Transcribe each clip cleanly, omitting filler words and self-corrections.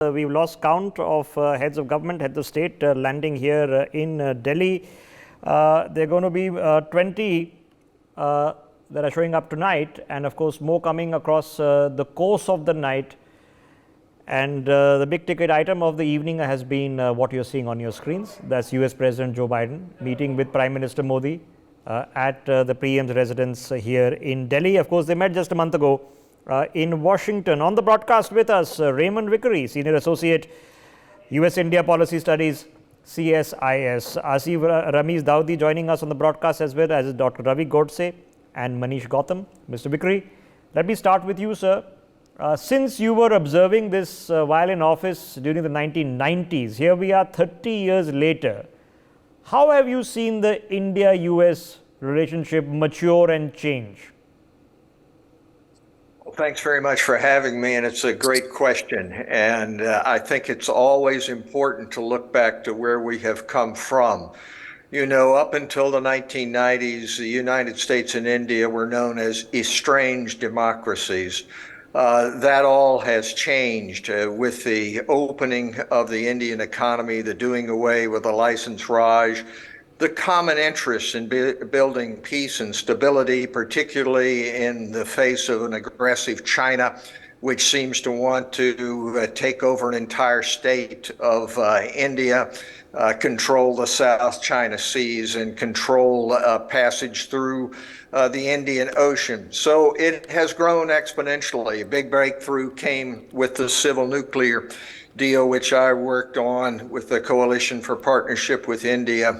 We've lost count of heads of government, heads of state landing here in Delhi. There are going to be 20 that are showing up tonight, and of course more coming across the course of the night. And the big ticket item of the evening has been what you're seeing on your screens. That's US President Joe Biden meeting with Prime Minister Modi at the PM's residence here in Delhi. Of course, they met just a month ago in Washington. On the broadcast with us, Raymond Vickery, Senior Associate, US-India Policy Studies, CSIS. Asif Ramiz Daudi joining us on the broadcast as well as Dr. Ravi Godse and Manish Gautam. Mr. Vickery, let me start with you, sir. Since you were observing this while in office during the 1990s, here we are 30 years later. How have you seen the India-US relationship mature and change? Well, thanks very much for having me, and it's a great question. And I think it's always important to look back to where we have come from. You know, up until the 1990s, the United States and India were known as estranged democracies. That all has changed with the opening of the Indian economy, the doing away with the license Raj, the common interest in building peace and stability, particularly in the face of an aggressive China, which seems to want to take over an entire state of India, control the South China Seas, and control passage through the Indian Ocean. So it has grown exponentially. A big breakthrough came with the civil nuclear deal, which I worked on with the Coalition for Partnership with India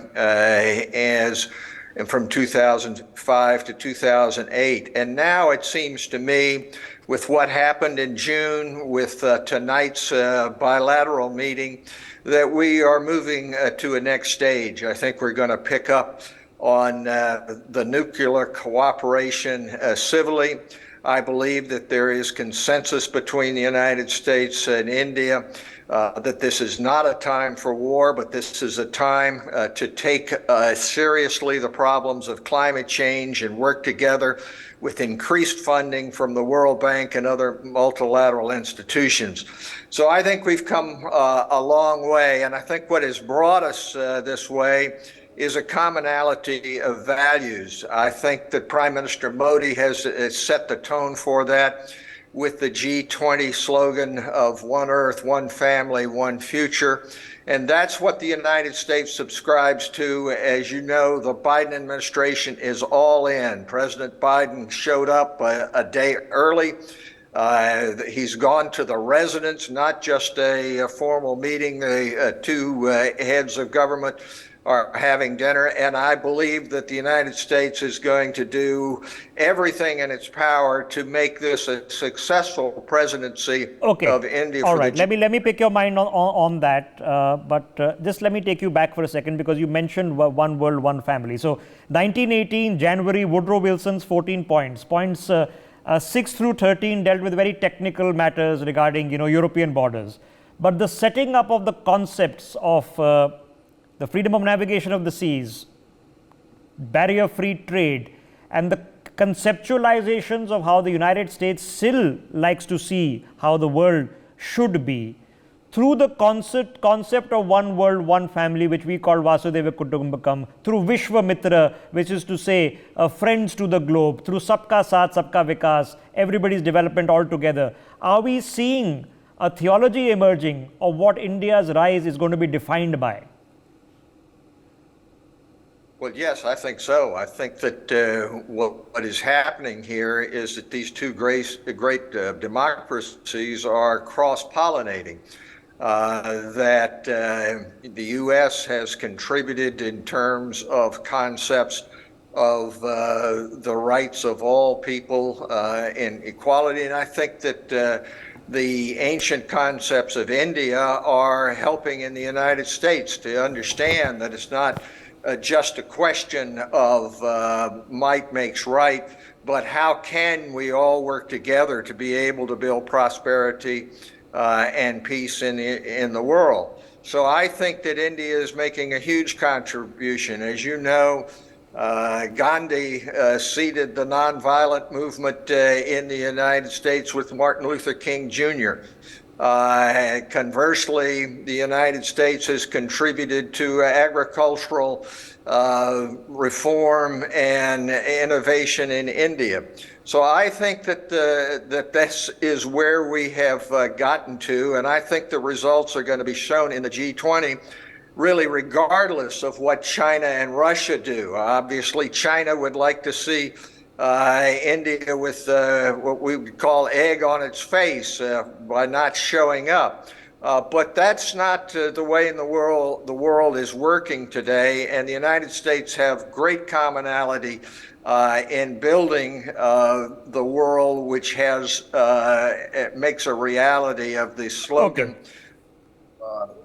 from 2005 to 2008. And now it seems to me, with what happened in June, with tonight's bilateral meeting, that we are moving to a next stage. I think we're going to pick up on the nuclear cooperation civilly. I believe that there is consensus between the United States and India that this is not a time for war, but this is a time to take seriously the problems of climate change and work together with increased funding from the World Bank and other multilateral institutions. So I think we've come a long way, and I think what has brought us this way is a commonality of values. I think that Prime Minister Modi has set the tone for that with the G20 slogan of one Earth, one family, one future. And that's what the United States subscribes to. As you know, the Biden administration is all in. President Biden showed up a day early. He's gone to the residence, not just a formal meeting. The two heads of government are having dinner, and I believe that the United States is going to do everything in its power to make this a successful presidency of India. All right, let me pick your mind on that, but just let me take you back for a second, because you mentioned one world, one family. So 1918, January, Woodrow Wilson's 14 points. Points 6 through 13 dealt with very technical matters regarding, European borders. But the setting up of the concepts of the freedom of navigation of the seas, barrier-free trade, and the conceptualizations of how the United States still likes to see how the world should be, through the concept of one world, one family, which we call Vasudhaiva Kutumbakam, through Vishwamitra, which is to say friends to the globe, through Sabka Saath, Sabka Vikas, everybody's development all together. Are we seeing a theology emerging of what India's rise is going to be defined by? Well, yes, I think so. I think that what is happening here is that these two great democracies are cross-pollinating. That the U.S. has contributed in terms of concepts of the rights of all people and equality, and I think that the ancient concepts of India are helping in the United States to understand that it's not just a question of might makes right, but how can we all work together to be able to build prosperity and peace in the world. So I think that India is making a huge contribution. As you know, Gandhi seeded the nonviolent movement in the United States with Martin Luther King Jr. Conversely, the United States has contributed to agricultural reform and innovation in India. So I think that that this is where we have gotten to, and I think the results are going to be shown in the G20, really regardless of what China and Russia do. Obviously, China would like to see India with what we would call egg on its face by not showing up. But that's not the way in the world is working today, and the United States have great commonality in building the world which has makes a reality of the slogan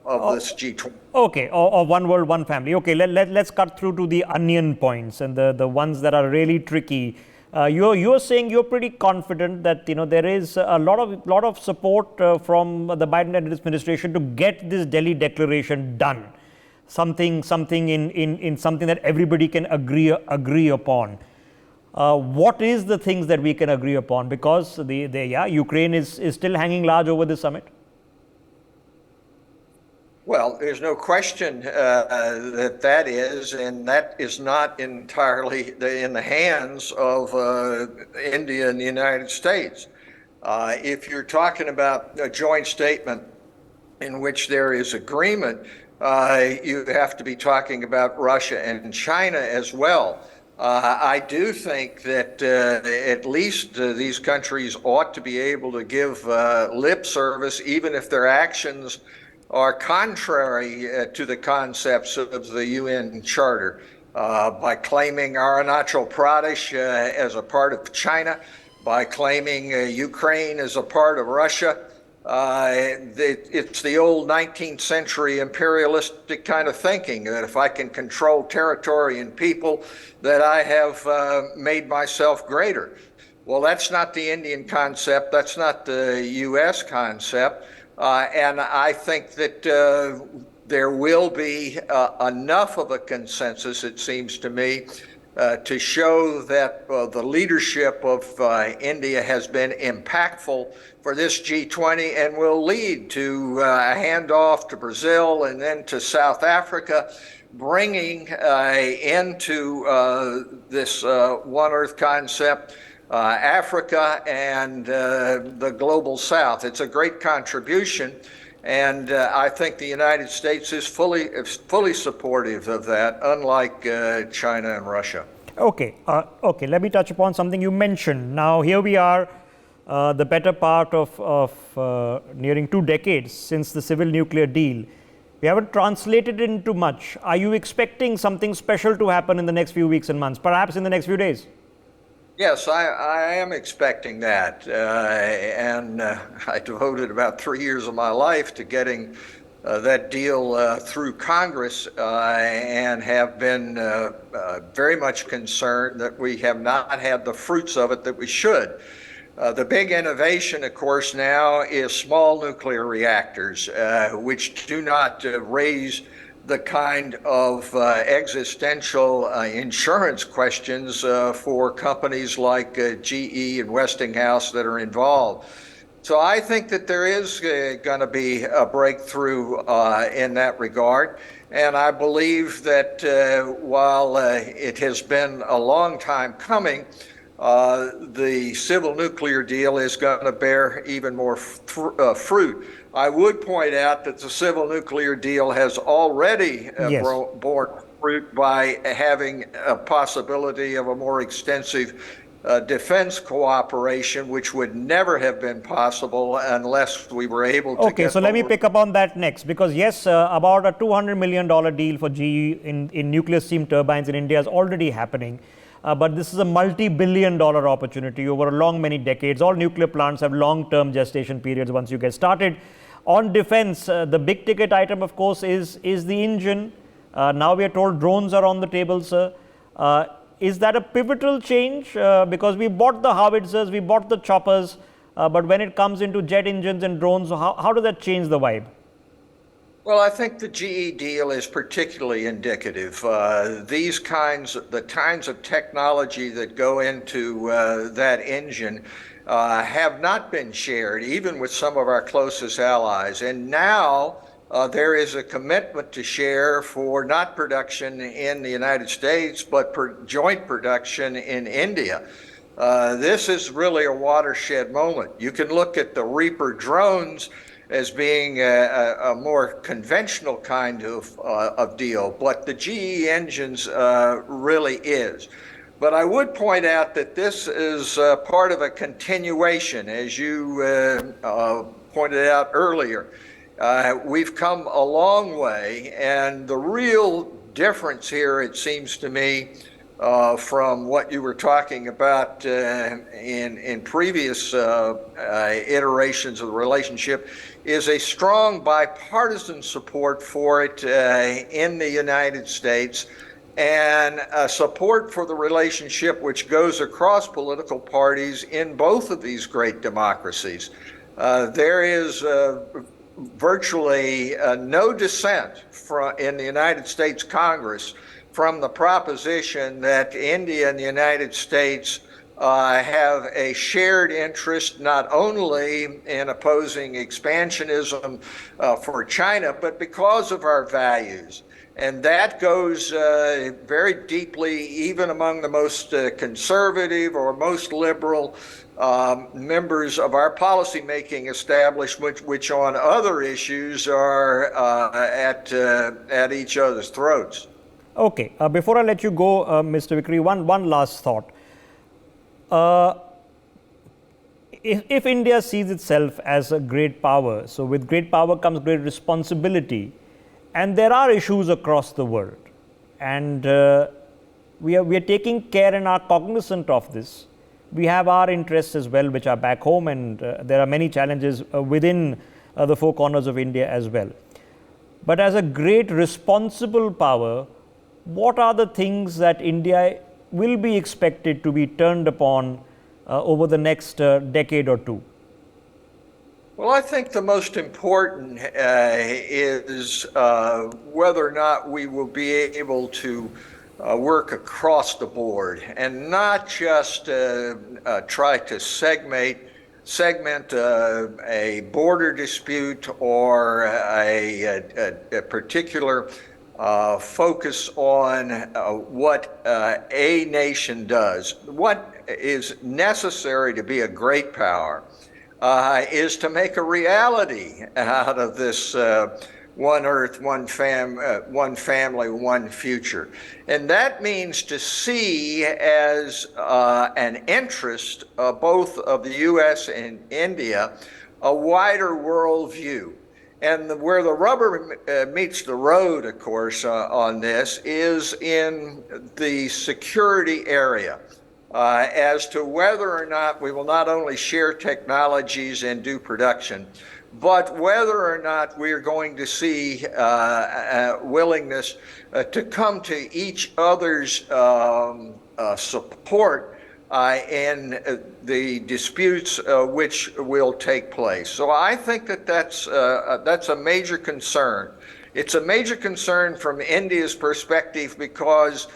of this G20. Okay, or one world, one family. Okay, let's cut through to the onion points and the ones that are really tricky. You're saying you're pretty confident that there is a lot of support from the Biden administration to get this Delhi declaration done, something in something that everybody can agree upon. What is the things that we can agree upon? Because Ukraine is still hanging large over the summit. Well, there's no question that is, and that is not entirely in the hands of India and the United States. If you're talking about a joint statement in which there is agreement, you have to be talking about Russia and China as well. I do think that at least these countries ought to be able to give lip service, even if their actions are contrary to the concepts of the UN Charter, by claiming Arunachal Pradesh as a part of China, by claiming Ukraine as a part of Russia. It's the old 19th century imperialistic kind of thinking that if I can control territory and people, that I have made myself greater. Well, that's not the Indian concept. That's not the U.S. concept. And I think that there will be enough of a consensus, it seems to me, to show that the leadership of India has been impactful for this G20 and will lead to a handoff to Brazil and then to South Africa, bringing into this One Earth concept Africa and the global South. It's a great contribution, and I think the United States is fully supportive of that, unlike China and Russia. Okay, okay. Let me touch upon something you mentioned. Now, here we are, the better part of nearing 2 decades since the civil nuclear deal. We haven't translated it into much. Are you expecting something special to happen in the next few weeks and months, perhaps in the next few days? Yes, I am expecting that, and I devoted about 3 years of my life to getting that deal through Congress, and have been very much concerned that we have not had the fruits of it that we should. The big innovation, of course, now is small nuclear reactors, which do not raise the kind of existential insurance questions for companies like GE and Westinghouse that are involved. So I think that there is going to be a breakthrough in that regard. And I believe that while it has been a long time coming, the civil nuclear deal is going to bear even more fruit. I would point out that the civil nuclear deal has already borne fruit by having a possibility of a more extensive defense cooperation, which would never have been possible unless we were able to Okay, so let me pick up on that next, because yes, about a $200 million deal for GE in nuclear steam turbines in India is already happening. But this is a multi-billion-dollar opportunity over many decades. All nuclear plants have long-term gestation periods once you get started. On defense, the big ticket item, of course, is the engine. Now we are told drones are on the table, sir. Is that a pivotal change? Because we bought the howitzers, we bought the choppers, but when it comes into jet engines and drones, how does that change the vibe? Well, I think the GE deal is particularly indicative. The kinds of technology that go into that engine have not been shared, even with some of our closest allies. And now there is a commitment to share for not production in the United States, but joint production in India. This is really a watershed moment. You can look at the Reaper drones as being a more conventional kind of deal, but the GE engines really is. But I would point out that this is part of a continuation, as you pointed out earlier. We've come a long way, and the real difference here, it seems to me, from what you were talking about in previous iterations of the relationship, is a strong bipartisan support for it in the United States, and support for the relationship which goes across political parties in both of these great democracies. There is virtually no dissent in the United States Congress from the proposition that India and the United States have a shared interest not only in opposing expansionism for China, but because of our values. And that goes very deeply even among the most conservative or most liberal members of our policymaking establishment, which on other issues are at each other's throats. Okay, before I let you go, Mr. Vikri, one last thought. If India sees itself as a great power, so with great power comes great responsibility, and there are issues across the world, and we are taking care and are cognizant of this. We have our interests as well, which are back home, and there are many challenges within the four corners of India as well. But as a great responsible power, what are the things that India will be expected to be turned upon over the next decade or two? Well, I think the most important is whether or not we will be able to work across the board and not just try to segment a border dispute or a particular focus on what a nation does. What is necessary to be a great power is to make a reality out of this one earth, one family, one future. And that means to see as an interest both of the U.S. and India a wider worldview. And where the rubber meets the road, of course, on this is in the security area. As to whether or not we will not only share technologies and do production, but whether or not we are going to see willingness to come to each other's support in the disputes which will take place. So I think that that's a major concern. It's a major concern from India's perspective because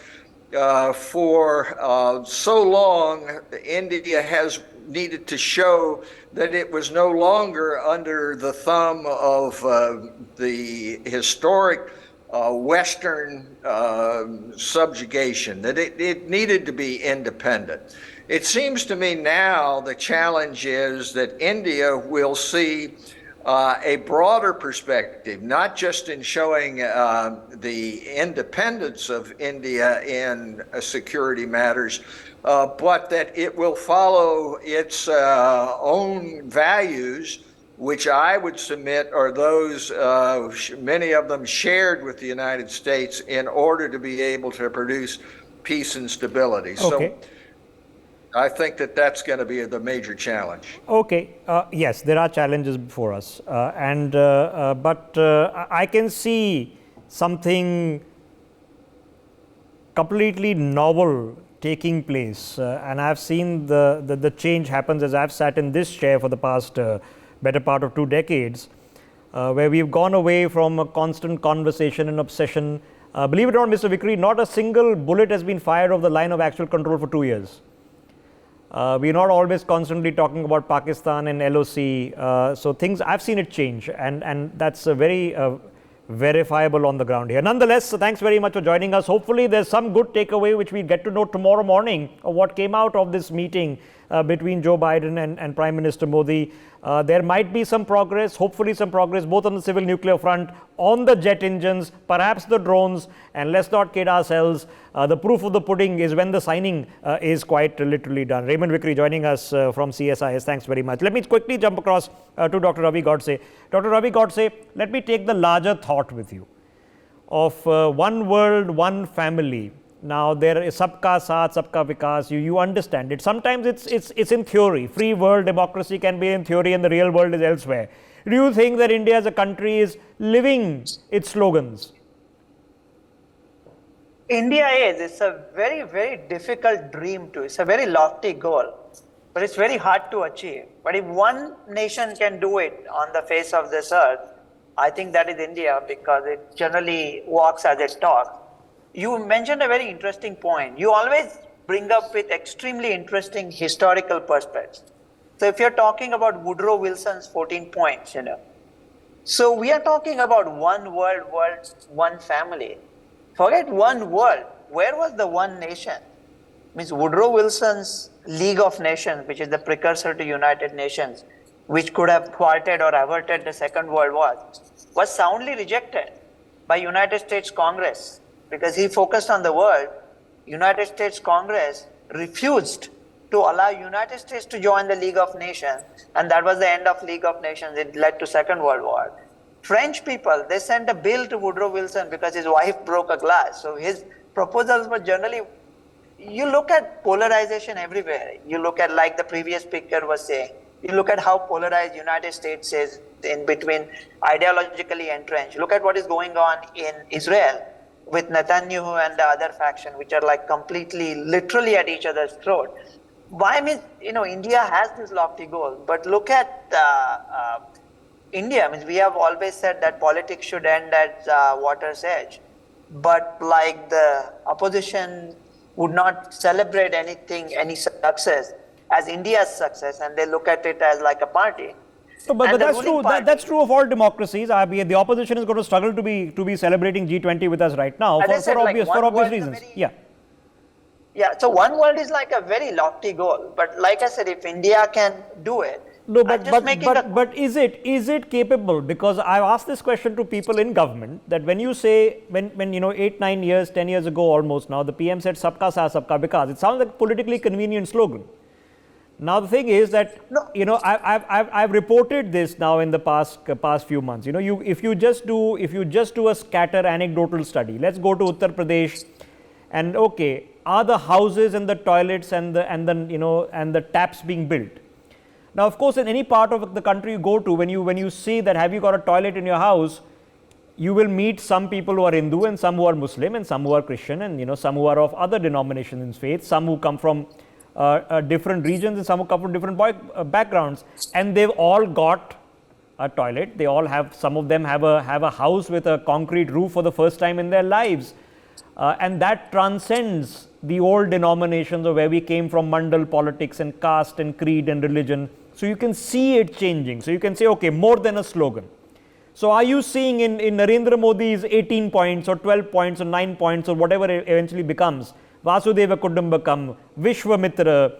for so long, India has needed to show that it was no longer under the thumb of the historic Western subjugation, that it needed to be independent. It seems to me now the challenge is that India will see a broader perspective, not just in showing the independence of India in security matters, but that it will follow its own values, which I would submit are those, many of them shared with the United States, in order to be able to produce peace and stability. Okay. So I think that that's going to be the major challenge. Okay, yes, there are challenges before us, but I can see something completely novel taking place, and I've seen the change happens as I've sat in this chair for the past better part of 2 decades, where we've gone away from a constant conversation and obsession. Believe it or not, Mr. Vikri, not a single bullet has been fired off the line of actual control for 2 years. We're not always constantly talking about Pakistan and LOC. So things, I've seen it change, and that's a very verifiable on the ground here. Nonetheless, so thanks very much for joining us. Hopefully there's some good takeaway which we get to know tomorrow morning of what came out of this meeting between Joe Biden and Prime Minister Modi. There might be some progress, hopefully some progress, both on the civil nuclear front, on the jet engines, perhaps the drones, and let's not kid ourselves. The proof of the pudding is when the signing is quite literally done. Raymond Vickery joining us from CSIS. Thanks very much. Let me quickly jump across to Dr. Ravi Godse. Dr. Ravi Godse, let me take the larger thought with you of one world, one family. Now there is sabka saath, sabka vikas. You understand it. Sometimes it's in theory. Free world democracy can be in theory, and the real world is elsewhere. Do you think that India as a country is living its slogans? India is. It's a very, very difficult dream to. It's a very lofty goal, but it's very hard to achieve. But if one nation can do it on the face of this earth, I think that is India, because it generally walks as it talks. You mentioned a very interesting point. You always bring up with extremely interesting historical perspectives. So if you're talking about Woodrow Wilson's 14 points, so we are talking about one world, one family. Forget one world. Where was the one nation? Means Woodrow Wilson's League of Nations, which is the precursor to United Nations, which could have thwarted or averted the Second World War, was soundly rejected by United States Congress. Because he focused on the world, United States Congress refused to allow United States to join the League of Nations, and that was the end of League of Nations. It led to Second World War. French people, they sent a bill to Woodrow Wilson because his wife broke a glass. So his proposals were generally, you look at polarization everywhere. You look at, like the previous speaker was saying, you look at how polarized United States is in between, ideologically entrenched. Look at what is going on in Israel with Netanyahu and the other faction, which are like completely, literally at each other's throat. Why means, India has this lofty goal, but look at India. Means we have always said that politics should end at water's edge, but like the opposition would not celebrate any success as India's success, and they look at it as like a party. So, but that's true. That's true of all democracies. The opposition is going to struggle to be celebrating G20 with us right now for obvious reasons. Yeah. So one world is like a very lofty goal. But like I said, if India can do it, no. But is it capable? Because I've asked this question to people in government, that when you say when 8, 9 years, 10 years ago almost now, the PM said sabka saath, sabka vikas. It sounds like a politically convenient slogan. Now the thing is that I've reported this now in the past few months. If you just do a scatter anecdotal study, let's go to Uttar Pradesh, and are the houses and the toilets and the taps being built? Now, of course, in any part of the country you go to, when you see that have you got a toilet in your house, you will meet some people who are Hindu and some who are Muslim and some who are Christian and some who are of other denominations in faith, some who come from different regions and some who come from different backgrounds, and they've all got a toilet. They all have, some of them have a house with a concrete roof for the first time in their lives, and that transcends the old denominations of where we came from, mandal politics and caste and creed and religion. So you can see it changing. So you can say, okay, more than a slogan. So are you seeing in Narendra Modi's 18 points or 12 points or 9 points or whatever it eventually becomes, Vasudeva Kudumbakam, Vishwamitra,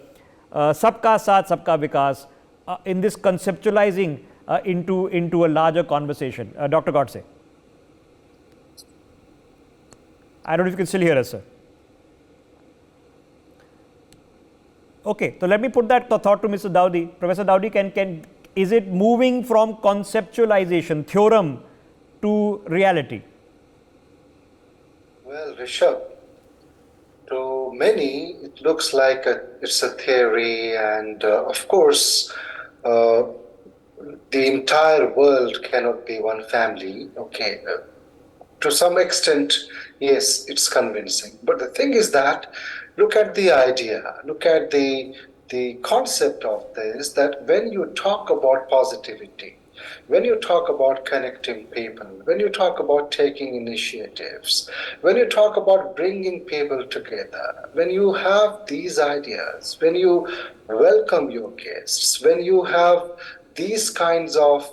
Sabka Saath, Sabka Vikas, in this conceptualizing into a larger conversation? Dr. Godse. I don't know if you can still hear us, sir. Okay, so let me put that thought to Mr. Dowdy. Professor Dowdy, is it moving from conceptualization, theorem, to reality? Well, Rishabh, to many, it looks like it's a theory, and of course, the entire world cannot be one family. Okay, to some extent, yes, it's convincing. But the thing is that, look at the idea, look at the concept of this, that when you talk about positivity, when you talk about connecting people, when you talk about taking initiatives, when you talk about bringing people together, when you have these ideas, when you welcome your guests, when you have these kinds of,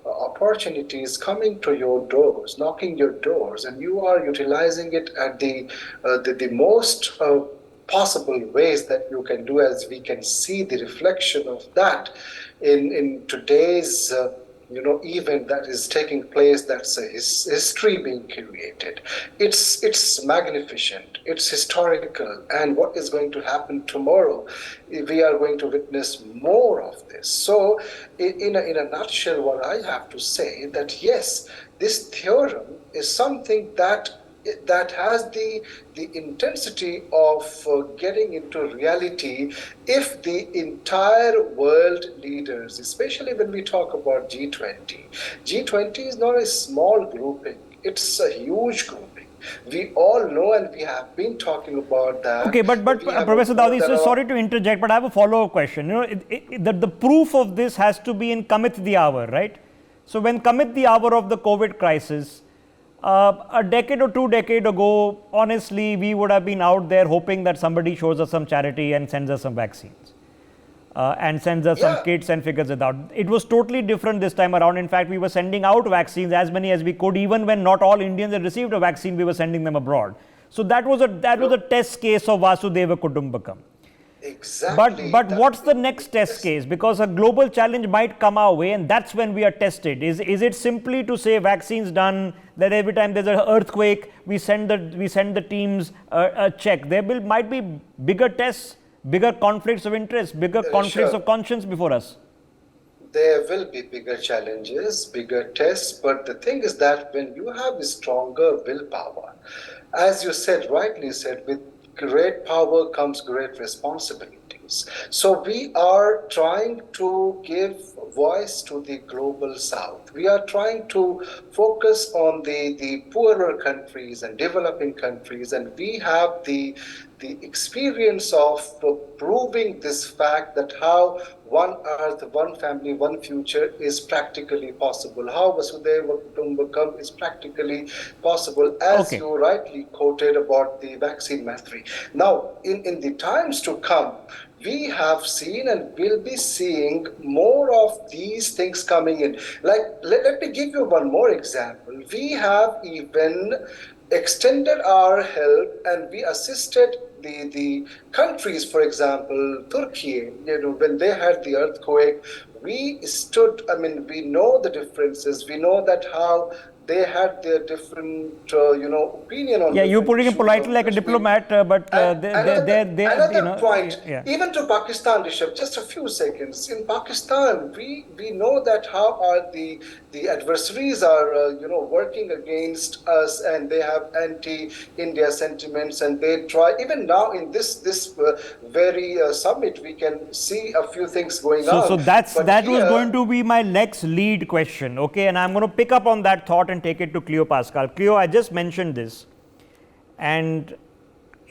opportunities coming to your doors, knocking your doors, and you are utilizing it at the most possible ways that you can do, as we can see the reflection of that in today's event that is taking place. That's a history being created. It's magnificent, it's historical, and what is going to happen tomorrow, we are going to witness more of this. So in a nutshell, what I have to say, that yes, this theorem is something that has the intensity of getting into reality if the entire world leaders, especially when we talk about G20. G20 is not a small grouping, it's a huge grouping. We all know, and we have been talking about that. Okay, but Professor Dawdi, so sorry to interject, but I have a follow-up question. The proof of this has to be in Kamit the hour, right? So when Kamit the hour of the COVID crisis, a decade or 2 decades ago, honestly, we would have been out there hoping that somebody shows us some charity and sends us some vaccines and sends us some kits and figures it out. It was totally different this time around. In fact, we were sending out vaccines, as many as we could. Even when not all Indians had received a vaccine, we were sending them abroad. So that was a test case of Vasudhaiva Kutumbakam. Exactly. But what's the next test case? Because a global challenge might come our way, and that's when we are tested. Is it simply to say vaccines done, that every time there's an earthquake, we send the teams a check? There might be bigger tests, bigger conflicts of interest, bigger conflicts of conscience before us. There will be bigger challenges, bigger tests, but the thing is that when you have a stronger willpower, as you said, rightly said, with great power comes great responsibilities. So we are trying to give voice to the global south. We are trying to focus on the poorer countries and developing countries, and we have the experience of proving this fact that how one earth, one family, one future is practically possible. How Vasudhaiva Kutumbakam is practically possible, as you rightly quoted about the vaccine mastery. Now, in the times to come, we have seen and will be seeing more of these things coming in. Like, let me give you one more example. We have even extended our help and we assisted the countries, for example, Turkey, when they had the earthquake, we stood, we know the differences, we know that how they had their different, opinion on. Yeah, you're putting it politely like a diplomat, but another point, even to Pakistan, Rishabh, just a few seconds. In Pakistan, we know that how are the adversaries are, working against us, and they have anti-India sentiments, and they try. Even now in this very summit, we can see a few things going on. So that was going to be my next lead question, okay? And I'm going to pick up on that thought and take it to Cleo Pascal. Cleo, I just mentioned this, and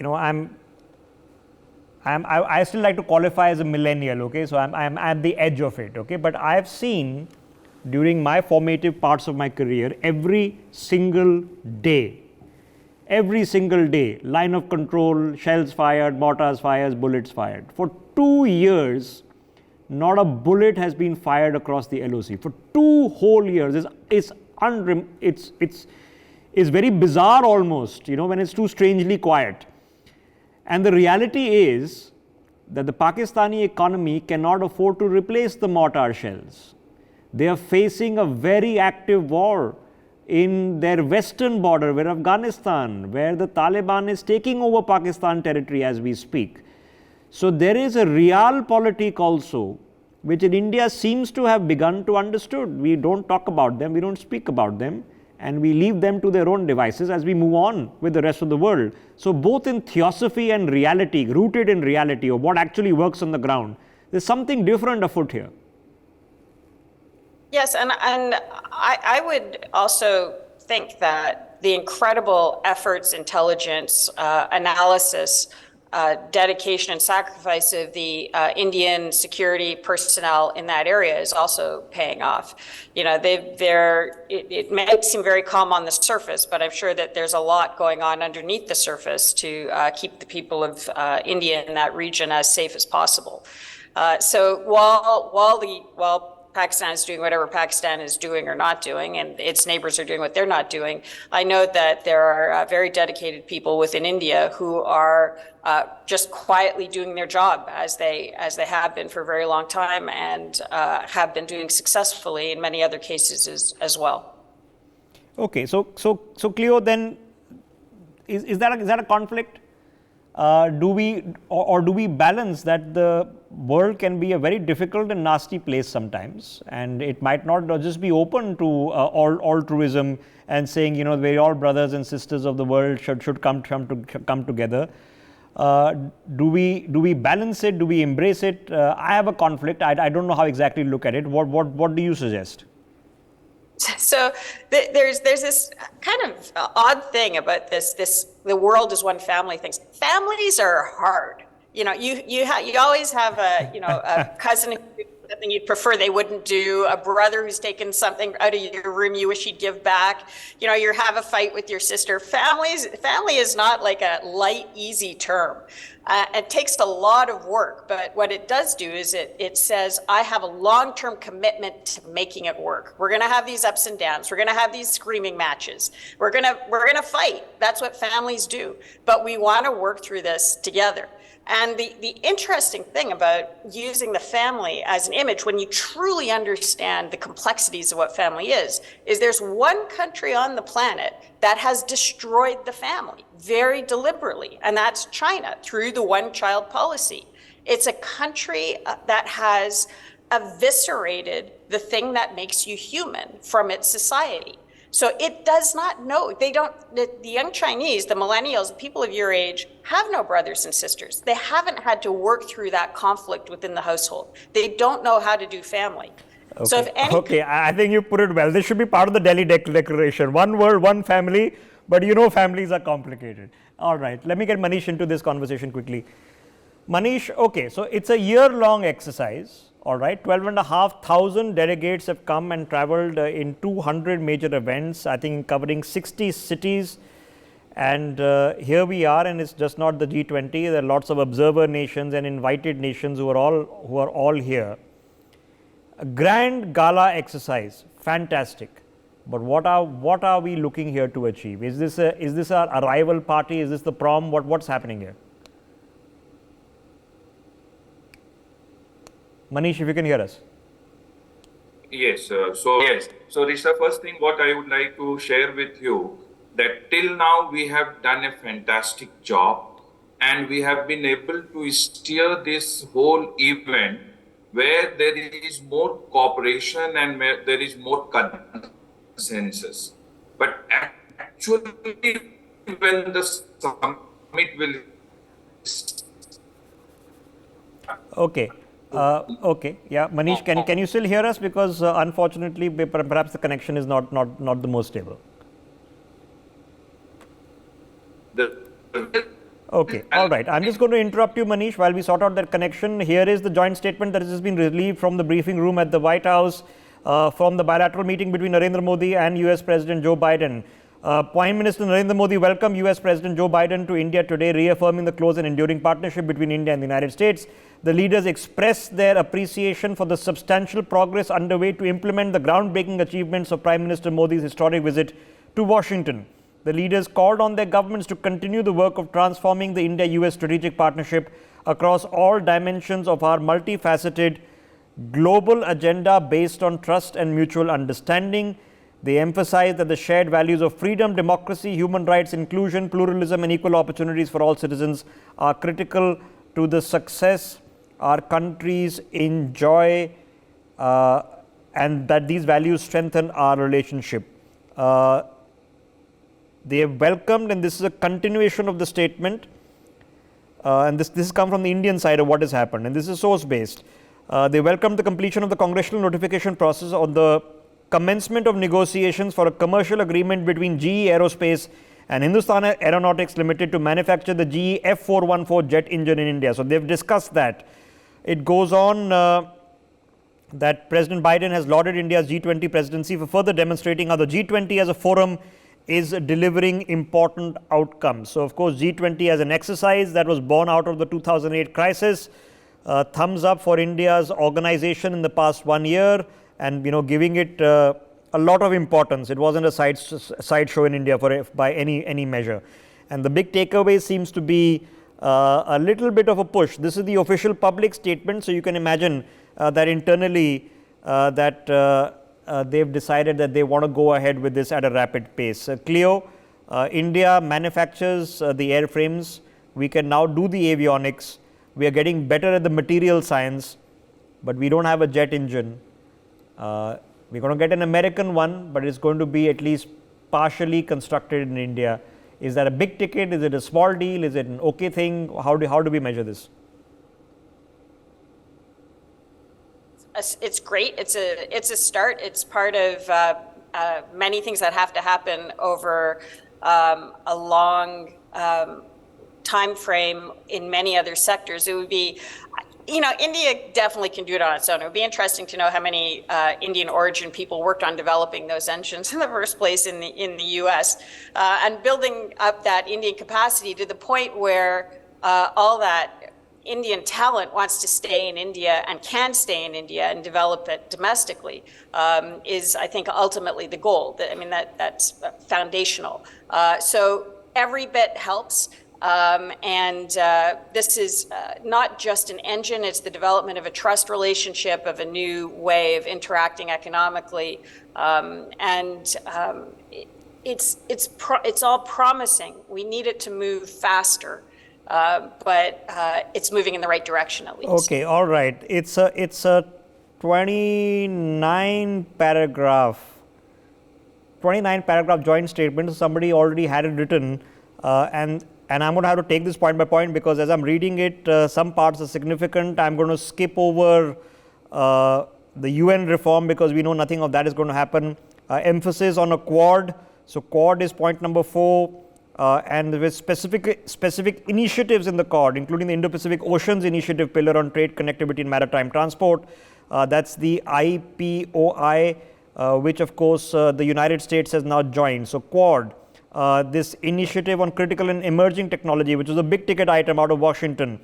I still like to qualify as a millennial, okay? So I'm at the edge of it, okay? But I've seen during my formative parts of my career, every single day, line of control, shells fired, mortars fired, bullets fired. For 2 years, not a bullet has been fired across the LOC. For 2 whole years, it's very bizarre almost, when it's too strangely quiet. And the reality is that the Pakistani economy cannot afford to replace the mortar shells. They are facing a very active war in their western border, where Afghanistan, where the Taliban is taking over Pakistan territory as we speak. So there is a realpolitik also, which in India seems to have begun to understood. We don't talk about them, we don't speak about them, and we leave them to their own devices as we move on with the rest of the world. So both in theosophy and reality, rooted in reality of what actually works on the ground, there's something different afoot here. Yes, and I would also think that the incredible efforts, intelligence, analysis dedication and sacrifice of the Indian security personnel in that area is also paying off. You know, it may seem very calm on the surface, but I'm sure that there's a lot going on underneath the surface to keep the people of India in that region as safe as possible. So while Pakistan is doing whatever Pakistan is doing or not doing, and its neighbors are doing what they're not doing, I know that there are very dedicated people within India who are just quietly doing their job as they have been for a very long time, and have been doing successfully in many other cases as well. Okay, so Cleo, then is that a conflict? Do we balance that the world can be a very difficult and nasty place sometimes, and it might not just be open to all tourism and saying, you know, we're all brothers and sisters of the world, should come together. Do we balance it? Do we embrace it? I have a conflict. I don't know how exactly to look at it. What do you suggest? So there's this kind of odd thing about this the world is one family things. Families are hard. You know, you always have a cousin who did something you'd prefer they wouldn't do, a brother who's taken something out of your room you wish he'd give back. You know, you have a fight with your sister. Family is not like a light, easy term. It takes a lot of work, but what it does do is it says, I have a long-term commitment to making it work. We're going to have these ups and downs. We're going to have these screaming matches. We're going to fight. That's what families do. But we want to work through this together. And the interesting thing about using the family as an image, when you truly understand the complexities of what family is there's one country on the planet that has destroyed the family very deliberately, and that's China through the one-child policy. It's a country that has eviscerated the thing that makes you human from its society. So it does not know, the young Chinese, the millennials, people of your age, have no brothers and sisters. They haven't had to work through that conflict within the household. They don't know how to do family. Okay. So if Okay, I think you put it well. This should be part of the Delhi Declaration. One world, one family, but you know families are complicated. All right, let me get Manish into this conversation quickly. Manish, okay, so it's a year-long exercise. All right, 12,500 delegates have come and traveled in 200 major events, I think covering 60 cities. And here we are, and it's just not the G20. There are lots of observer nations and invited nations who are all here. A grand gala exercise, fantastic. But what are we looking here to achieve? Is this our arrival party? Is this the prom? What's happening here? Manish, if you can hear us. Yes, so Rishabh, first thing what I would like to share with you, that till now we have done a fantastic job, and we have been able to steer this whole event where there is more cooperation and where there is more consensus. But actually, when the summit will... Okay. Okay. Yeah, Manish, can you still hear us? Because unfortunately, perhaps the connection is not the most stable. Okay. All right. I'm just going to interrupt you, Manish, while we sort out that connection. Here is the joint statement that has just been released from the briefing room at the White House from the bilateral meeting between Narendra Modi and US President Joe Biden. Prime Minister Narendra Modi welcomed US President Joe Biden to India today, reaffirming the close and enduring partnership between India and the United States. The leaders expressed their appreciation for the substantial progress underway to implement the groundbreaking achievements of Prime Minister Modi's historic visit to Washington. The leaders called on their governments to continue the work of transforming the India-US strategic partnership across all dimensions of our multifaceted global agenda based on trust and mutual understanding. They emphasized that the shared values of freedom, democracy, human rights, inclusion, pluralism, and equal opportunities for all citizens are critical to the success our countries enjoy, and that these values strengthen our relationship. They have welcomed, and this is a continuation of the statement, and this has come from the Indian side of what has happened, and this is source-based. They welcomed the completion of the congressional notification process on the commencement of negotiations for a commercial agreement between GE Aerospace and Hindustan Aeronautics Limited to manufacture the GE F414 jet engine in India. So they've discussed that. It goes on that President Biden has lauded India's G20 presidency for further demonstrating how the G20 as a forum is delivering important outcomes. So of course, G20 as an exercise that was born out of the 2008 crisis. Thumbs up for India's organization in the past 1 year, and giving it a lot of importance. It wasn't a sideshow in India by any measure. And the big takeaway seems to be a little bit of a push. This is the official public statement, so you can imagine that internally they've decided that they want to go ahead with this at a rapid pace. Cleo, India manufactures the airframes. We can now do the avionics. We are getting better at the material science, but we don't have a jet engine. We're going to get an American one, but it's going to be at least partially constructed in India. Is that a big ticket? Is it a small deal? Is it an okay thing? How do we measure this? It's great. It's a start. It's part of many things that have to happen over a long time frame in many other sectors. It would be, India definitely can do it on its own. It would be interesting to know how many Indian origin people worked on developing those engines in the first place in the U.S. And building up that Indian capacity to the point where all that Indian talent wants to stay in India and can stay in India and develop it domestically is, I think, ultimately the goal. That's foundational. So every bit helps. This is not just an engine, it's the development of a trust relationship, of a new way of interacting economically. It's all promising. We need it to move faster. But it's moving in the right direction at least. Okay, all right. It's a 29 paragraph joint statement. Somebody already had it written, and I'm going to have to take this point by point, because as I'm reading it, some parts are significant. I'm going to skip over the UN reform because we know nothing of that is going to happen. Emphasis on a Quad. So Quad is point number 4. And with specific initiatives in the Quad, including the Indo-Pacific Oceans Initiative pillar on trade, connectivity and maritime transport. That's the IPOI, which of course the United States has now joined. So Quad, this initiative on critical and emerging technology, which is a big ticket item out of Washington.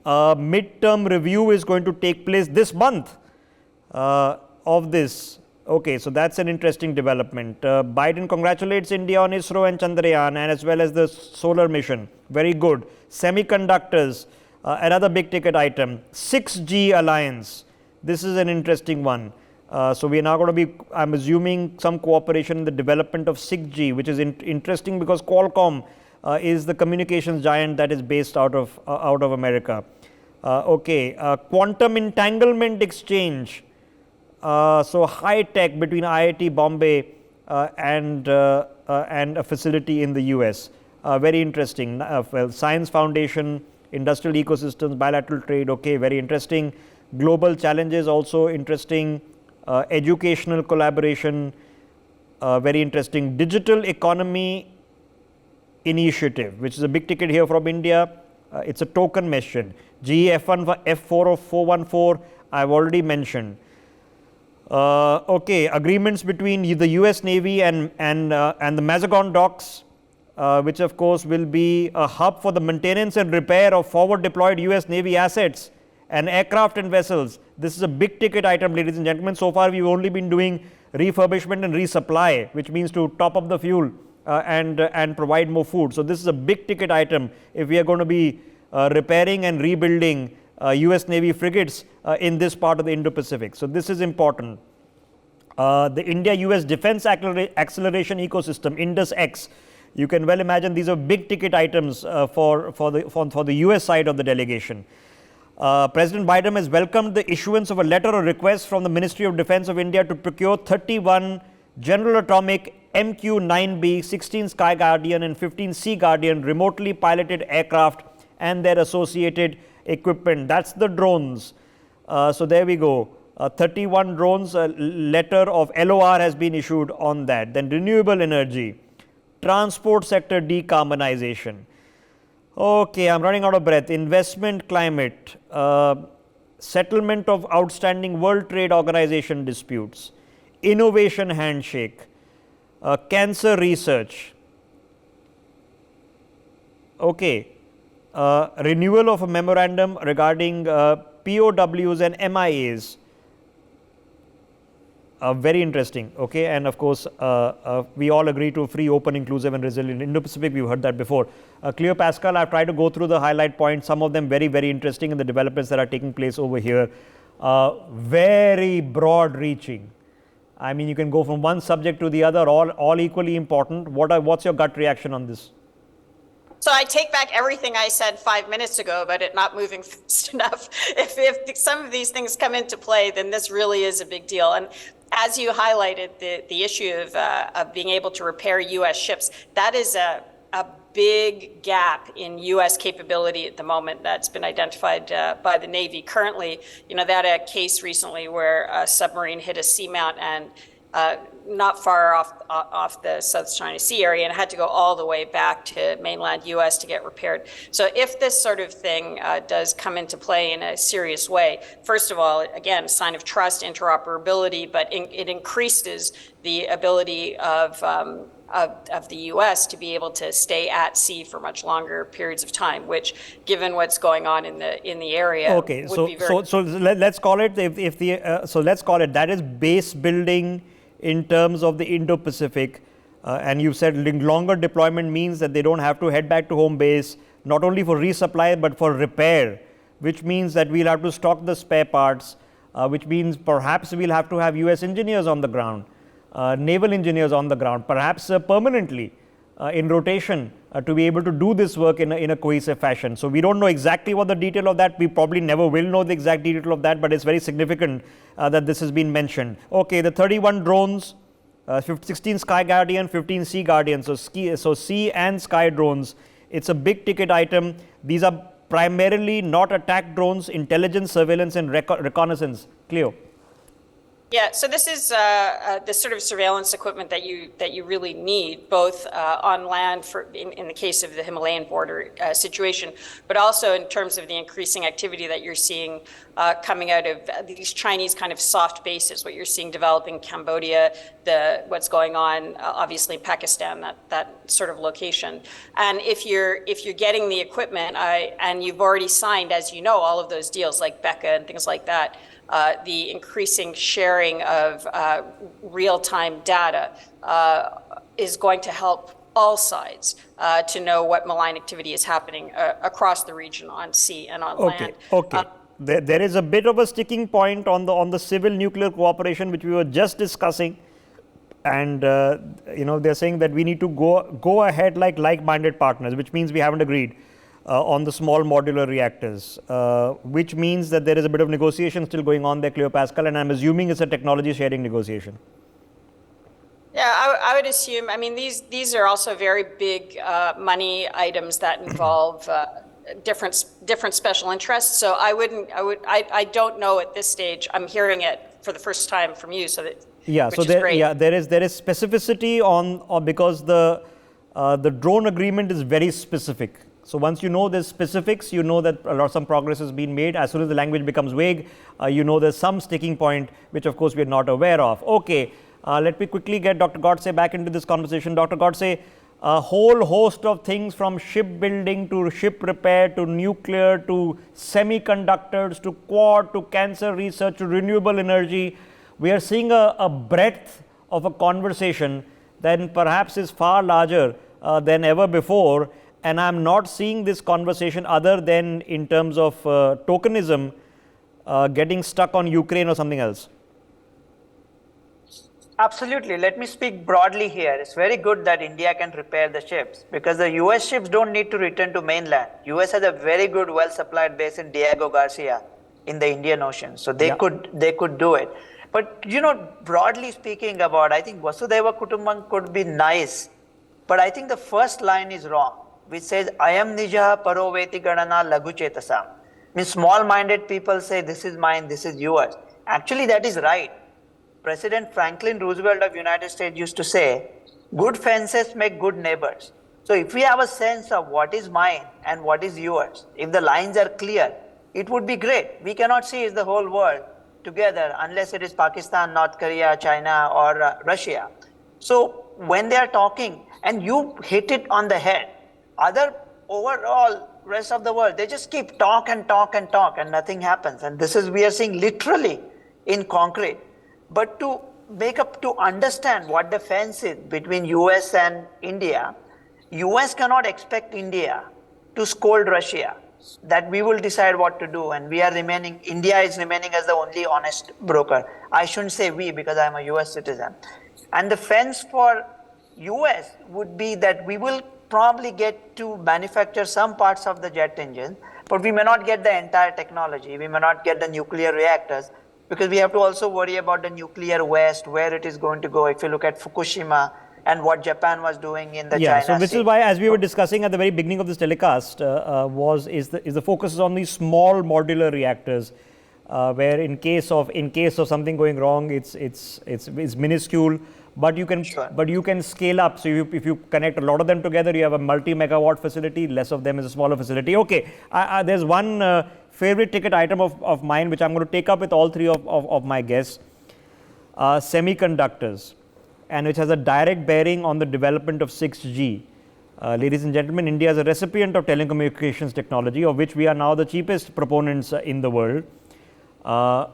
Midterm review is going to take place this month of this. Okay, so that's an interesting development. Biden congratulates India on ISRO and Chandrayaan, and as well as the solar mission. Very good. Semiconductors, another big ticket item. 6G alliance. This is an interesting one. So we are now going to be, I'm assuming, some cooperation in the development of 6G, which is interesting because Qualcomm is the communications giant that is based out of America. Quantum entanglement exchange. So high tech between IIT Bombay and a facility in the US. Very interesting. Science Foundation, industrial ecosystems, bilateral trade. Okay, very interesting. Global challenges also interesting. Educational collaboration. Very interesting. Digital economy initiative, which is a big ticket here from India. It's a token mission. GE F414 I've already mentioned. Agreements between the US Navy and the Mazagon docks, which of course will be a hub for the maintenance and repair of forward deployed US Navy assets and aircraft and vessels. This is a big ticket item, ladies and gentlemen. So far we've only been doing refurbishment and resupply, which means to top up the fuel and provide more food. So this is a big ticket item if we are going to be repairing and rebuilding US Navy frigates in this part of the Indo-Pacific. So this is important. The India-US defense acceleration ecosystem, NewsX. You can well imagine these are big ticket items for the US side of the delegation. President Biden has welcomed the issuance of a letter or request from the Ministry of Defense of India to procure 31 General Atomic MQ-9B, 16 Sky Guardian and 15 Sea Guardian remotely piloted aircraft and their associated equipment. That's the drones. So there we go. 31 drones. A letter of LOR has been issued on that. Then renewable energy. transport sector decarbonization. Okay, I'm running out of breath. Investment climate, settlement of outstanding World Trade Organization disputes, innovation handshake, cancer research. Okay, renewal of a memorandum regarding POWs and MIAs. Very interesting. Okay, and of course, we all agree to free, open, inclusive, and resilient Indo-Pacific. We've heard that before. Cleo Pascal, I've tried to go through the highlight points. Some of them very, very interesting in the developments that are taking place over here. Very broad-reaching. I mean, you can go from one subject to the other, all equally important. What's your gut reaction on this? So I take back everything I said 5 minutes ago about it not moving fast enough. If some of these things come into play, then this really is a big deal. And as you highlighted, the issue of being able to repair U.S. ships, that is a big gap in U.S. capability at the moment that's been identified by the Navy. Currently, they had a case recently where a submarine hit a seamount and not far off the South China Sea area and had to go all the way back to mainland U.S. to get repaired. So if this sort of thing does come into play in a serious way, first of all, again, a sign of trust, interoperability, but it increases the ability of the U.S. to be able to stay at sea for much longer periods of time, which, given what's going on in the area, okay, would be very. So let's call it so let's call it that is base building in terms of the Indo-Pacific, and you said longer deployment means that they don't have to head back to home base, not only for resupply but for repair, which means that we'll have to stock the spare parts, which means perhaps we'll have to have U.S. engineers on the ground, naval engineers on the ground, perhaps permanently in rotation to be able to do this work in a cohesive fashion. So we don't know exactly what the detail of that. We probably never will know the exact detail of that, but it's very significant that this has been mentioned. Okay, the 31 drones, 16 Sky Guardian, 15 Sea Guardian, so sea and sky drones. It's a big ticket item. These are primarily not attack drones, intelligence, surveillance, and reconnaissance. Cleo. Yeah, so this is the sort of surveillance equipment that you really need, both on land in the case of the Himalayan border situation, but also in terms of the increasing activity that you're seeing coming out of these Chinese kind of soft bases. What you're seeing developing in Cambodia, what's going on obviously in Pakistan, that sort of location. And if you're getting the equipment, and you've already signed, as you know, all of those deals like Becca and things like that. The increasing sharing of real-time data is going to help all sides to know what malign activity is happening across the region on sea and on land. Okay. There is a bit of a sticking point on the civil nuclear cooperation, which we were just discussing, and they're saying that we need to go ahead like-minded partners, which means we haven't agreed on the small modular reactors, which means that there is a bit of negotiation still going on there, Cleo Pascal, and I'm assuming it's a technology sharing negotiation. Yeah, I would assume. I mean, these are also very big money items that involve different special interests. So I don't know at this stage. I'm hearing it for the first time from you, so that there is specificity on because the drone agreement is very specific. So once you know the specifics, you know that some progress has been made. As soon as the language becomes vague, you know there's some sticking point, which of course we are not aware of. Okay, let me quickly get Dr. Godse back into this conversation. Dr. Godse, a whole host of things from shipbuilding to ship repair to nuclear to semiconductors to quad to cancer research to renewable energy. We are seeing a breadth of a conversation that perhaps is far larger than ever before. And I'm not seeing this conversation other than in terms of tokenism getting stuck on Ukraine or something else. Absolutely. Let me speak broadly here. It's very good that India can repair the ships because the US ships don't need to return to mainland. US has a very good, well-supplied base in Diego Garcia in the Indian Ocean. So they could do it. But, broadly speaking I think Vasudhaiva Kutumbam could be nice. But I think the first line is wrong, which says, Ayam Nijaha Paroveti Ganana Laguchetasam. Means small-minded people say, this is mine, this is yours. Actually, that is right. President Franklin Roosevelt of United States used to say, Good fences make good neighbors. So if we have a sense of what is mine and what is yours, if the lines are clear, it would be great. We cannot see the whole world together unless it is Pakistan, North Korea, China, or Russia. So when they are talking, and you hit it on the head, other overall rest of the world, they just keep talk and talk and talk and nothing happens. And this is, we are seeing literally in concrete. But to make up, to understand what the fence is between US and India, US cannot expect India to scold Russia, that we will decide what to do, and we are remaining, India is remaining as the only honest broker. I shouldn't say we, because I'm a US citizen. And the fence for US would be that we will probably get to manufacture some parts of the jet engine, but we may not get the entire technology. We may not get the nuclear reactors, because we have to also worry about the nuclear waste, where it is going to go. If you look at Fukushima and what Japan was doing in the China so which Sea. is why, as we were discussing at the very beginning of this telecast, is the focus is on these small modular reactors, where in case of something going wrong, it's minuscule, but you can scale up. So if you connect a lot of them together, you have a multi-megawatt facility. Less of them is a smaller facility. Okay, there's one favorite ticket item of mine, which I'm going to take up with all three of my guests, semiconductors, and which has a direct bearing on the development of 6G. Ladies and gentlemen, India is a recipient of telecommunications technology, of which we are now the cheapest proponents in the world.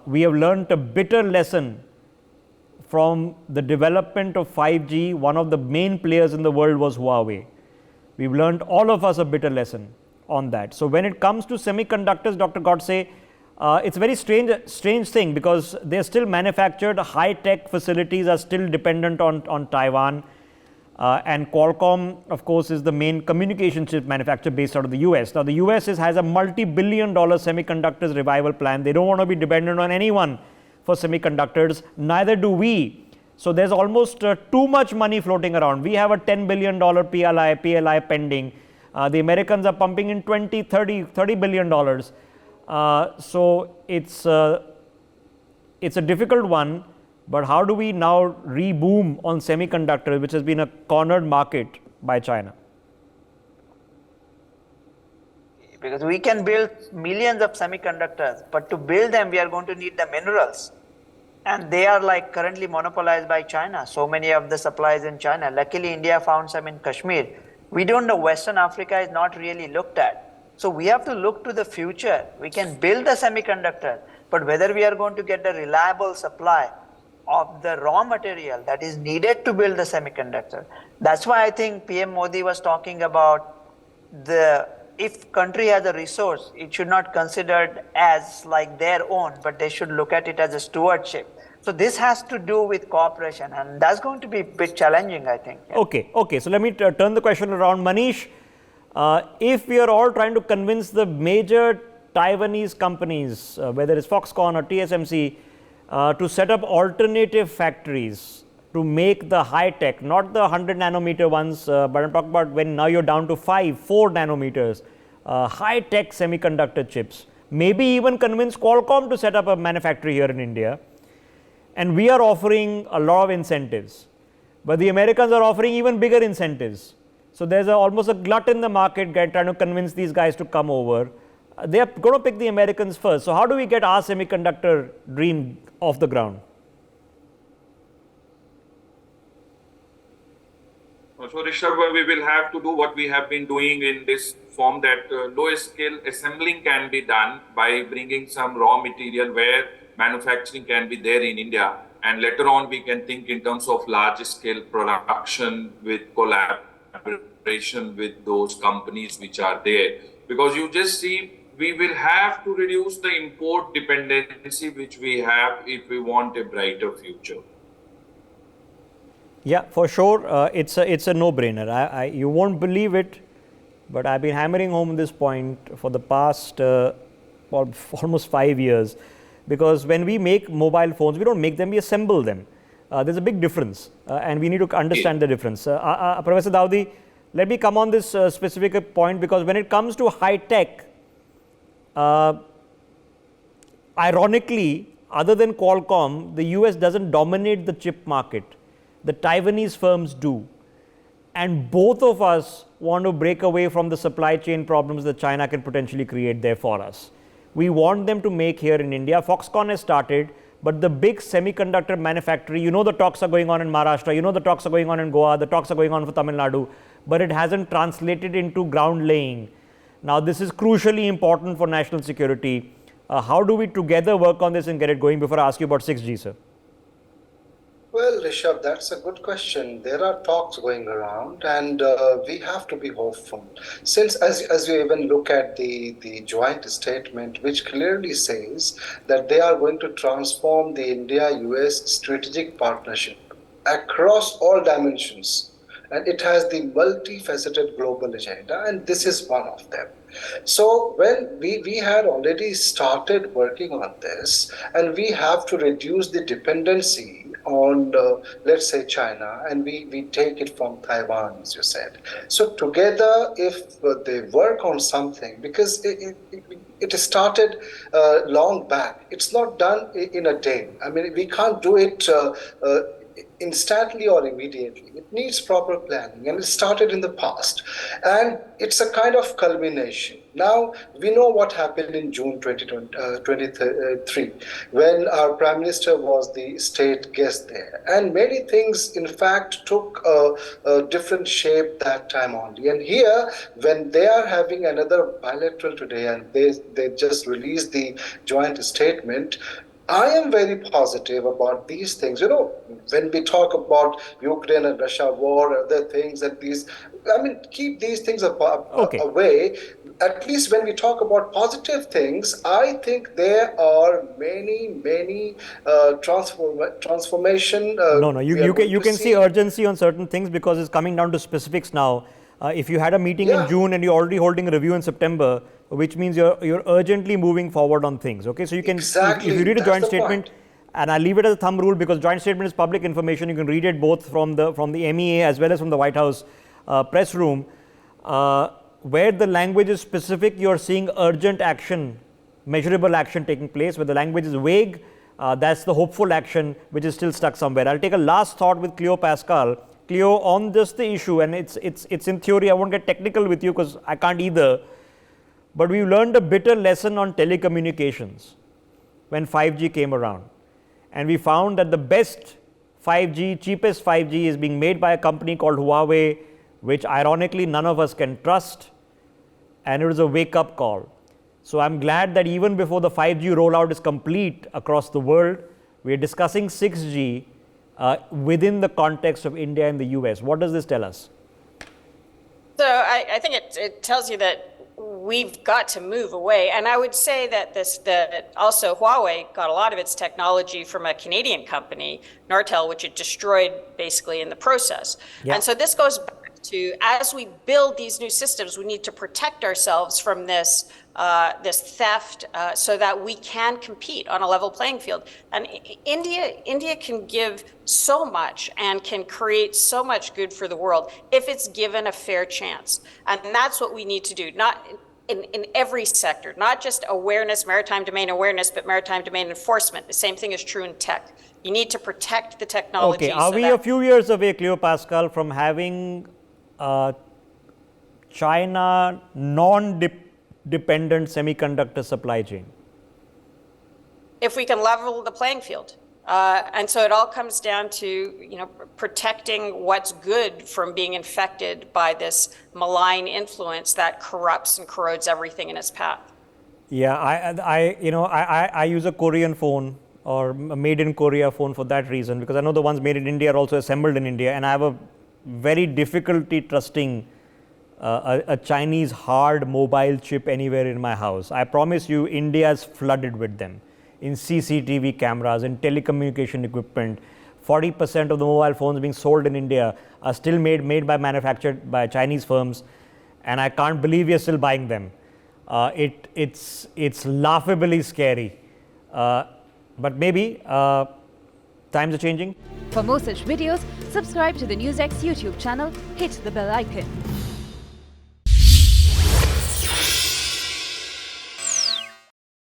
We have learned a bitter lesson from the development of 5G. One of the main players in the world was Huawei. We've learned, all of us, a bitter lesson on that. So when it comes to semiconductors, Dr. Godse, it's a very strange thing, because they're still manufactured. High-tech facilities are still dependent on Taiwan. And Qualcomm, of course, is the main communication chip manufacturer based out of the US. Now, the US has a multi-billion-dollar semiconductors revival plan. They don't want to be dependent on anyone for semiconductors. Neither do we. So there's almost too much money floating around. We have a $10 billion PLI pending. The Americans are pumping in $30 billion. So it's a difficult one. But how do we now reboom on semiconductors, which has been a cornered market by China? Because we can build millions of semiconductors, but to build them, we are going to need the minerals. And they are like currently monopolized by China. So many of the supplies in China. Luckily, India found some in Kashmir. We don't know, Western Africa is not really looked at. So we have to look to the future. We can build the semiconductor, but whether we are going to get the reliable supply of the raw material that is needed to build the semiconductor. That's why I think PM Modi was talking about if country has a resource, it should not considered as like their own, but they should look at it as a stewardship. So this has to do with cooperation, and that's going to be a bit challenging, I think. Yeah. Okay. So let me turn the question around. Manish, if we are all trying to convince the major Taiwanese companies, whether it's Foxconn or TSMC, to set up alternative factories to make the high tech, not the 100 nanometer ones, but I'm talking about when now you're down to 4 nanometers, high tech semiconductor chips. Maybe even convince Qualcomm to set up a manufactory here in India. And we are offering a lot of incentives, but the Americans are offering even bigger incentives. So there's almost a glut in the market trying to convince these guys to come over. They are going to pick the Americans first. So how do we get our semiconductor dream off the ground? So Rishabh, we will have to do what we have been doing in this form, that lowest scale assembling can be done by bringing some raw material where manufacturing can be there in India. And later on, we can think in terms of large scale production with collaboration with those companies which are there. Because you just see, we will have to reduce the import dependency which we have if we want a brighter future. Yeah, for sure. It's a no-brainer. You won't believe it, but I've been hammering home this point for the past almost 5 years. Because when we make mobile phones, we don't make them, we assemble them. There's a big difference, and we need to understand the difference. Professor Dawoodi, let me come on this specific point, because when it comes to high tech, ironically, other than Qualcomm, the US doesn't dominate the chip market. The Taiwanese firms do. and both of us want to break away from the supply chain problems that China can potentially create there for us. We want them to make here in India. Foxconn has started, but the big semiconductor manufacturer, you know the talks are going on in Maharashtra, you know the talks are going on in Goa, the talks are going on for Tamil Nadu, but it hasn't translated into ground laying. Now this is crucially important for national security. How do we together work on this and get it going? Before I ask you about 6G, sir. Well, Rishabh, that's a good question. There are talks going around, and we have to be hopeful. Since, as you even look at the joint statement, which clearly says that they are going to transform the India-US strategic partnership across all dimensions. And it has the multifaceted global agenda, and this is one of them. So when we had already started working on this, and we have to reduce the dependency on, let's say, China, and we take it from Taiwan, as you said. So together, if they work on something, because it started long back, it's not done in a day. I mean, we can't do it instantly or immediately. It needs proper planning, and it started in the past. And it's a kind of culmination. Now, we know what happened in June 2023, when our Prime Minister was the state guest there. And many things, in fact, took a different shape that time only. And here, when they are having another bilateral today, and they just released the joint statement, I am very positive about these things. You know, when we talk about Ukraine and Russia war, other things, and these, I mean, keep these things away. At least when we talk about positive things, I think there are many transformation. You can see urgency on certain things because it's coming down to specifics now. If you had a meeting in June and you're already holding a review in September, which means you're urgently moving forward on things. Okay, so you can, if you read a joint statement, and I leave it as a thumb rule because joint statement is public information. You can read it both from the MEA as well as from the White House press room. Where the language is specific, you're seeing urgent action, measurable action taking place. Where the language is vague, that's the hopeful action which is still stuck somewhere. I'll take a last thought with Cleo Pascal. Cleo, on just the issue, and it's in theory, I won't get technical with you because I can't either, but we learned a bitter lesson on telecommunications when 5G came around. And we found that the best 5G, cheapest 5G is being made by a company called Huawei, which ironically none of us can trust, and it was a wake-up call. So I'm glad that even before the 5G rollout is complete across the world, we are discussing 6G within the context of India and the US. What does this tell us? So I think it tells you that we've got to move away. And I would say that that also Huawei got a lot of its technology from a Canadian company, Nortel, which it destroyed basically in the process. Yeah. And so this goes back to, as we build these new systems, we need to protect ourselves from this theft so that we can compete on a level playing field. And India can give so much and can create so much good for the world if it's given a fair chance. And that's what we need to do, not in every sector, not just awareness, maritime domain awareness, but maritime domain enforcement. The same thing is true in tech. You need to protect the technology. Okay, are we a few years away, Cleo Pascal, from having China non-dependent semiconductor supply chain? If we can level the playing field. And so it all comes down to, protecting what's good from being infected by this malign influence that corrupts and corrodes everything in its path. Yeah, I use a Korean phone or a made in Korea phone for that reason, because I know the ones made in India are also assembled in India, and I have a very difficulty trusting a Chinese hard mobile chip anywhere in my house. I promise you, India is flooded with them in CCTV cameras, in telecommunication equipment. 40% of the mobile phones being sold in India are still manufactured by Chinese firms, and I can't believe we are still buying them. It's laughably scary, but maybe times are changing. For more such videos, subscribe to the NewsX YouTube channel, hit the bell icon.